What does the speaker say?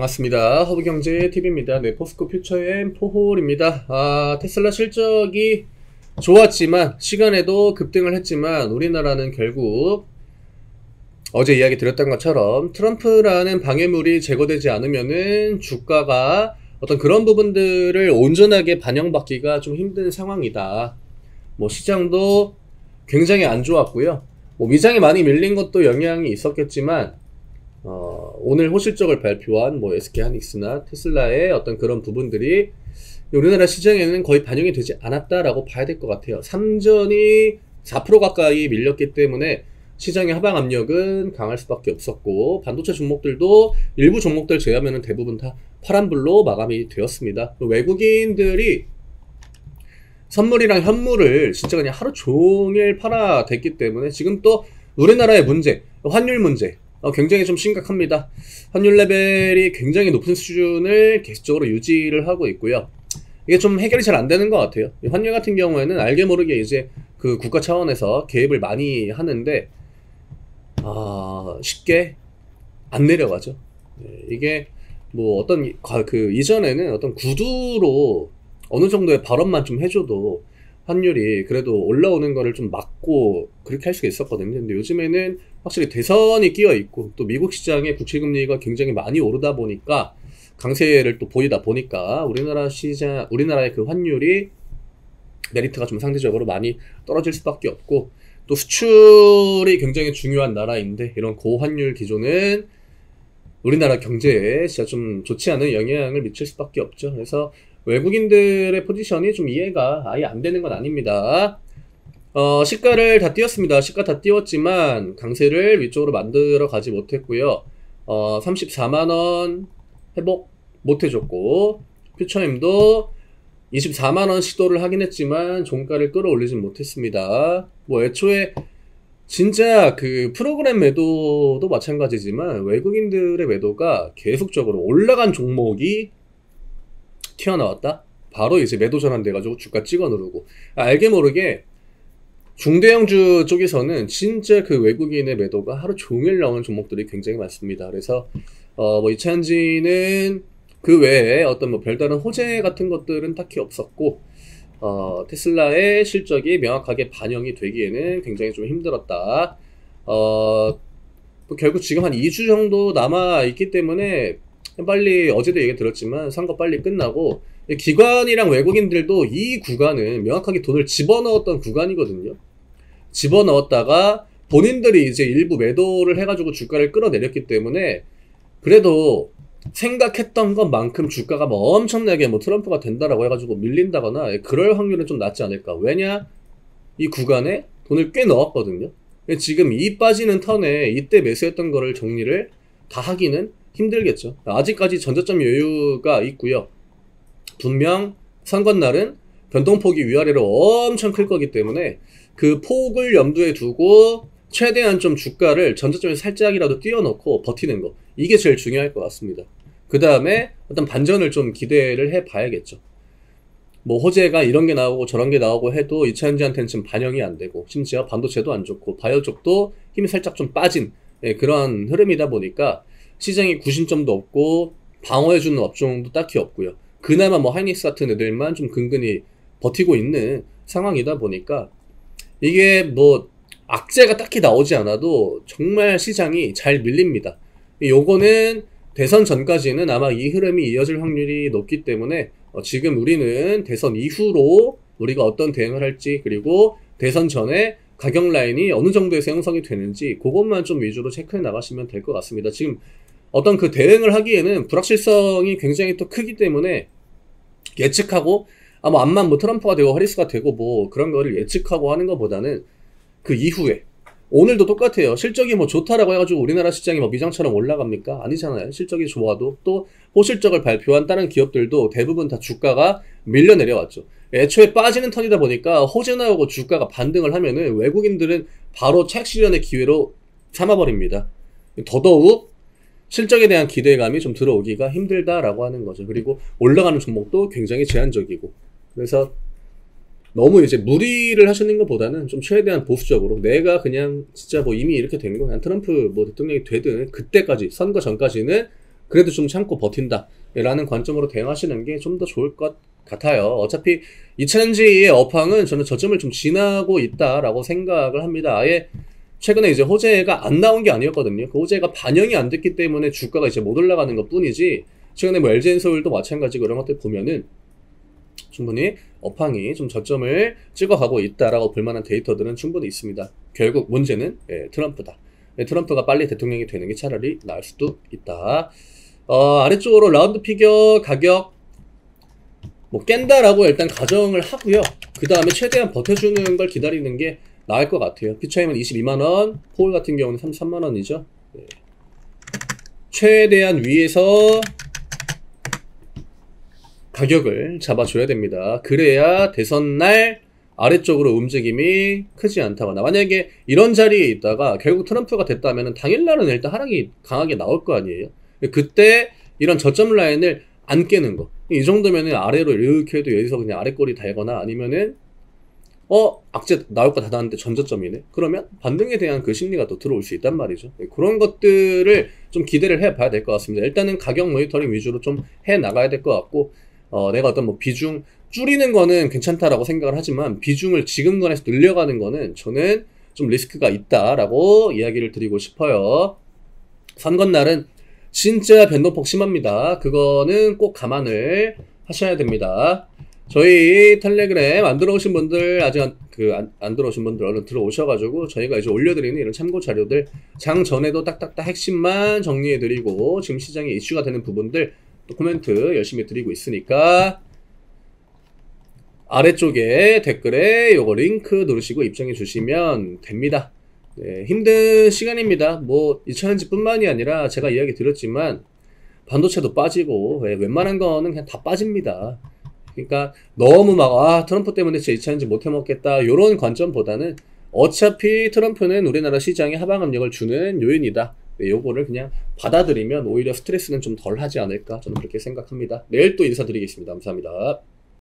반갑습니다. 허브경제TV입니다. 네, 포스코 퓨처엠 포홀입니다. 테슬라 실적이 좋았지만 시간에도 급등을 했지만 우리나라는 결국 어제 이야기 드렸던 것처럼 트럼프라는 방해물이 제거되지 않으면은 주가가 어떤 그런 부분들을 온전하게 반영받기가 좀 힘든 상황이다. 시장도 굉장히 안 좋았고요. 미장이 많이 밀린 것도 영향이 있었겠지만 오늘 호실적을 발표한 SK하이닉스나 테슬라의 어떤 그런 부분들이 우리나라 시장에는 거의 반영이 되지 않았다라고 봐야 될 것 같아요. 삼전이 4% 가까이 밀렸기 때문에 시장의 하방 압력은 강할 수밖에 없었고, 반도체 종목들도 일부 종목들 제외하면 대부분 다 파란불로 마감이 되었습니다. 외국인들이 선물이랑 현물을 진짜 그냥 하루 종일 팔아댔기 때문에 지금 또 우리나라의 문제, 환율 문제 굉장히 좀 심각합니다. 환율 레벨이 굉장히 높은 수준을 계속적으로 유지를 하고 있고요. 이게 좀 해결이 잘 안 되는 것 같아요. 환율 같은 경우에는 알게 모르게 이제 그 국가 차원에서 개입을 많이 하는데 쉽게 안 내려가죠. 이게 어떤 그 이전에는 어떤 구두로 어느 정도의 발언만 좀 해줘도 환율이 그래도 올라오는 거를 좀 막고 그렇게 할 수가 있었거든요. 근데 요즘에는 확실히 대선이 끼어 있고 또 미국 시장의 국채금리가 굉장히 많이 오르다 보니까 강세를 또 보이다 보니까 우리나라의 그 환율이 메리트가 좀 상대적으로 많이 떨어질 수밖에 없고, 또 수출이 굉장히 중요한 나라인데 이런 고환율 기조는 우리나라 경제에 진짜 좀 좋지 않은 영향을 미칠 수밖에 없죠. 그래서 외국인들의 포지션이 좀 이해가 아예 안 되는 건 아닙니다. 시가를 다 띄웠습니다. 시가 다 띄웠지만 강세를 위쪽으로 만들어 가지 못했고요. 34만원 회복 못 해줬고, 퓨처엠도 24만원 시도를 하긴 했지만 종가를 끌어올리진 못했습니다. 애초에 진짜 그 프로그램 매도도 마찬가지지만 외국인들의 매도가 계속적으로 올라간 종목이 튀어나왔다? 바로 이제 매도 전환돼가지고 주가 찍어 누르고, 알게 모르게 중대형주 쪽에서는 진짜 그 외국인의 매도가 하루 종일 나오는 종목들이 굉장히 많습니다. 그래서 이차전지는 그 외에 어떤 별다른 호재 같은 것들은 딱히 없었고, 테슬라의 실적이 명확하게 반영이 되기에는 굉장히 좀 힘들었다. 결국 지금 한 2주 정도 남아있기 때문에 빨리, 어제도 얘기 들었지만 선거 빨리 끝나고, 기관이랑 외국인들도 이 구간은 명확하게 돈을 집어넣었던 구간이거든요. 집어넣었다가 본인들이 이제 일부 매도를 해가지고 주가를 끌어내렸기 때문에 그래도 생각했던 것만큼 주가가 엄청나게 트럼프가 된다라고 해가지고 밀린다거나 그럴 확률은 좀 낮지 않을까. 왜냐? 이 구간에 돈을 꽤 넣었거든요. 지금 이 빠지는 턴에 이때 매수했던 거를 정리를 다 하기는 힘들겠죠. 아직까지 전저점 여유가 있고요. 분명 선거날은 변동폭이 위아래로 엄청 클 거기 때문에 그 폭을 염두에 두고 최대한 좀 주가를 전저점에서 살짝이라도 띄워놓고 버티는 거, 이게 제일 중요할 것 같습니다. 그 다음에 어떤 반전을 좀 기대를 해봐야겠죠. 호재가 이런 게 나오고 저런 게 나오고 해도 이차전지한테는 지금 반영이 안 되고, 심지어 반도체도 안 좋고 바이오 쪽도 힘이 살짝 좀 빠진 그런 흐름이다 보니까 시장이 구심점도 없고 방어해주는 업종도 딱히 없고요. 그나마 하이닉스 같은 애들만 좀 근근히 버티고 있는 상황이다 보니까 이게 악재가 딱히 나오지 않아도 정말 시장이 잘 밀립니다. 요거는 대선 전까지는 아마 이 흐름이 이어질 확률이 높기 때문에 지금 우리는 대선 이후로 우리가 어떤 대응을 할지, 그리고 대선 전에 가격 라인이 어느 정도에서 형성이 되는지 그것만 좀 위주로 체크해 나가시면 될 것 같습니다. 지금 어떤 그 대응을 하기에는 불확실성이 굉장히 또 크기 때문에 예측하고 암만 트럼프가 되고 해리스가 되고 그런 거를 예측하고 하는 것보다는 그 이후에, 오늘도 똑같아요. 실적이 좋다라고 해가지고 우리나라 시장이 미장처럼 올라갑니까? 아니잖아요. 실적이 좋아도 또 호실적을 발표한 다른 기업들도 대부분 다 주가가 밀려 내려왔죠. 애초에 빠지는 턴이다 보니까 호재 나오고 주가가 반등을 하면은 외국인들은 바로 차익 실현의 기회로 삼아버립니다. 더더욱 실적에 대한 기대감이 좀 들어오기가 힘들다라고 하는 거죠. 그리고 올라가는 종목도 굉장히 제한적이고, 그래서 너무 이제 무리를 하시는 것보다는 좀 최대한 보수적으로, 내가 그냥 진짜 이미 이렇게 된 거, 그냥 트럼프 대통령이 되든 그때까지, 선거 전까지는 그래도 좀 참고 버틴다 라는 관점으로 대응하시는 게 좀 더 좋을 것 같아요. 어차피 2차전지의 업황은 저는 저점을 좀 지나고 있다라고 생각을 합니다. 아예 최근에 이제 호재가 안 나온 게 아니었거든요. 그 호재가 반영이 안 됐기 때문에 주가가 이제 못 올라가는 것 뿐이지, 최근에 뭐 LG엔서울도 마찬가지고 이런 것들 보면은 충분히 업황이 좀 저점을 찍어가고 있다라고 볼 만한 데이터들은 충분히 있습니다. 결국 문제는 트럼프다. 트럼프가 빨리 대통령이 되는 게 차라리 나을 수도 있다. 아래쪽으로 라운드 피겨 가격 뭐 깬다라고 일단 가정을 하고요. 그 다음에 최대한 버텨주는 걸 기다리는 게 나을 것 같아요. 피처임은 22만원, 폴 같은 경우는 33만원이죠. 최대한 위에서 가격을 잡아줘야 됩니다. 그래야 대선날 아래쪽으로 움직임이 크지 않다거나, 만약에 이런 자리에 있다가 결국 트럼프가 됐다면 당일날은 일단 하락이 강하게 나올 거 아니에요. 그때 이런 저점 라인을 안 깨는 거, 이 정도면은 아래로 이렇게 해도 여기서 그냥 아래꼬리 달거나, 아니면은 악재 나올 거 다 나왔는데 전저점이네, 그러면 반등에 대한 그 심리가 또 들어올 수 있단 말이죠. 그런 것들을 좀 기대를 해봐야 될 것 같습니다. 일단은 가격 모니터링 위주로 좀 해 나가야 될 것 같고, 내가 어떤 뭐 비중 줄이는 거는 괜찮다라고 생각을 하지만 비중을 지금 권에서 늘려가는 거는 저는 좀 리스크가 있다라고 이야기를 드리고 싶어요. 선거날은 진짜 변동폭 심합니다. 그거는 꼭 감안을 하셔야 됩니다. 저희 텔레그램 안 들어오신 분들, 아직 안 들어오신 분들 얼른 들어오셔가지고 저희가 이제 올려드리는 이런 참고 자료들 장 전에도 딱딱딱 핵심만 정리해드리고, 지금 시장에 이슈가 되는 부분들 또 코멘트 열심히 드리고 있으니까 아래쪽에 댓글에 요거 링크 누르시고 입장해 주시면 됩니다. 네, 힘든 시간입니다. 뭐 2차전지 뿐만이 아니라 제가 이야기 드렸지만 반도체도 빠지고 웬만한 거는 그냥 다 빠집니다. 그러니까 너무 막 트럼프 때문에 제 2차전지 못 해먹겠다 요런 관점보다는 어차피 트럼프는 우리나라 시장에 하방 압력을 주는 요인이다. 네, 요거를 그냥 받아들이면 오히려 스트레스는 좀 덜 하지 않을까, 저는 그렇게 생각합니다. 내일 또 인사드리겠습니다. 감사합니다.